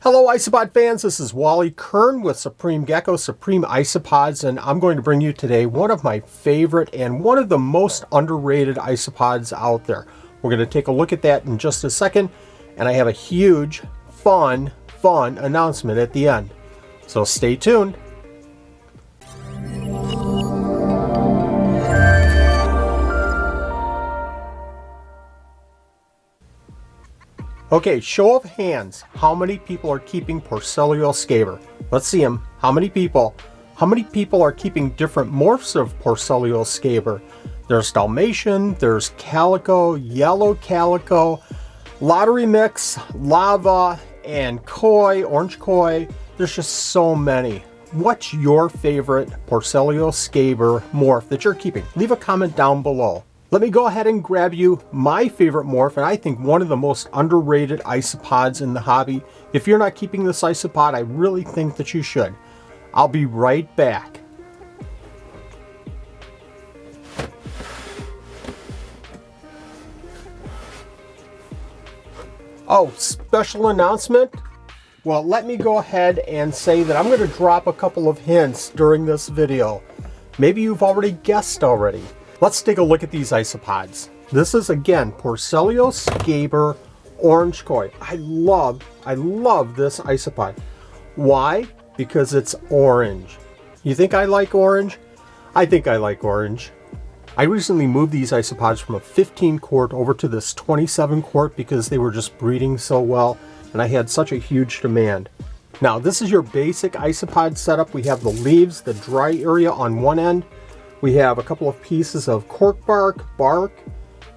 Hello Isopod fans, this is Wally Kern with Supreme Gecko, Supreme Isopods, and I'm going to bring you today one of my favorite and one of the most underrated isopods out there. We're going to take a look at that in just a second, and I have a huge, fun announcement at the end. So stay tuned. Okay, show of hands, how many people are keeping Porcellio scaber? Let's see them. How many people? How many people are keeping different morphs of Porcellio scaber? There's Dalmatian, there's Calico, Yellow Calico, Lottery Mix, Lava, and Koi, Orange Koi. There's just so many. What's your favorite Porcellio scaber morph that you're keeping? Leave a comment down below. Let me go ahead and grab you my favorite morph, and I think one of the most underrated isopods in the hobby. If you're not keeping this isopod, I really think that you should. I'll be right back. Oh, special announcement? Well, let me go ahead and say that I'm going to drop a couple of hints during this video. Maybe you've already guessed already. Let's take a look at these isopods. This is, again, Porcellio scaber Orange Koi. I love this isopod. Why? Because it's orange. You think I like orange? I think I like orange. I recently moved these isopods from a 15 quart over to this 27 quart because they were just breeding so well, and I had such a huge demand. Now, this is your basic isopod setup. We have the leaves, the dry area on one end. We have a couple of pieces of cork bark,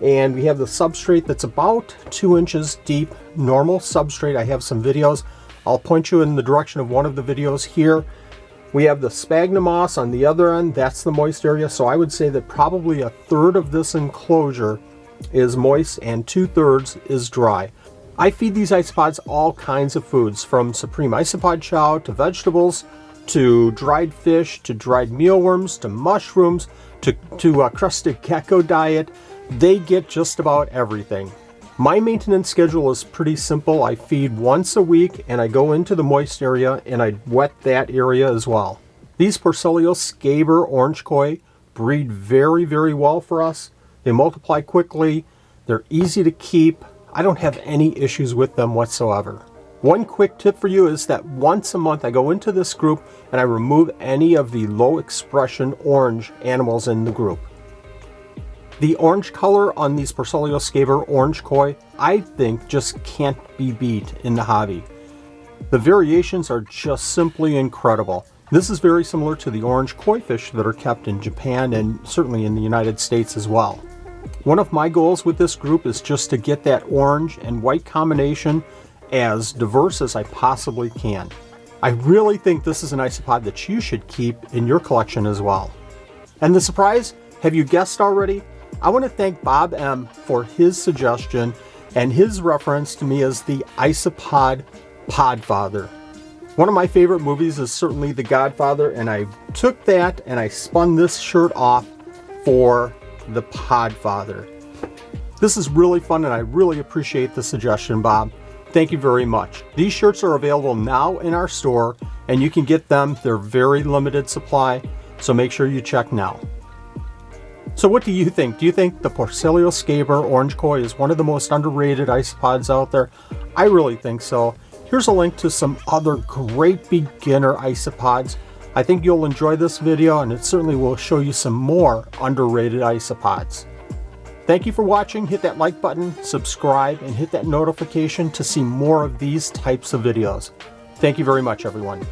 and we have the substrate that's about 2 inches deep, normal substrate. I have some videos. I'll point you in the direction of one of the videos here. We have the sphagnum moss on the other end. That's the moist area. So I would say that probably a third of this enclosure is moist and 2/3 is dry. I feed these isopods all kinds of foods, from Supreme Isopod chow to vegetables, to dried fish, to dried mealworms, to mushrooms, to crusted gecko diet. They get just about everything. My maintenance schedule is pretty simple. I feed once a week, and I go into the moist area and I wet that area as well. These Porcellio scaber Orange Koi breed very well for us. They multiply quickly. They're easy to keep. I don't have any issues with them whatsoever. One quick tip for you is that once a month I go into this group and I remove any of the low expression orange animals in the group. The orange color on these Porcellio scaber Orange Koi, I think, just can't be beat in the hobby. The variations are just simply incredible. This is very similar to the orange koi fish that are kept in Japan and certainly in the United States as well. One of my goals with this group is just to get that orange and white combination as diverse as I possibly can. I really think this is an isopod that you should keep in your collection as well. And the surprise, have you guessed already? I want to thank Bob M for his suggestion and his reference to me as the Isopod Podfather. One of my favorite movies is certainly The Godfather, and I took that and I spun this shirt off for the Podfather. This is really fun, and I really appreciate the suggestion, Bob. Thank you very much. These shirts are available now in our store, and you can get them. They're very limited supply, so make sure you check now. So what do you think? Do you think the Porcellio scaber Orange Koi is one of the most underrated isopods out there? I really think so. Here's a link to some other great beginner isopods. I think you'll enjoy this video, and it certainly will show you some more underrated isopods. Thank you for watching. Hit that like button, subscribe, and hit that notification to see more of these types of videos. Thank you very much, everyone.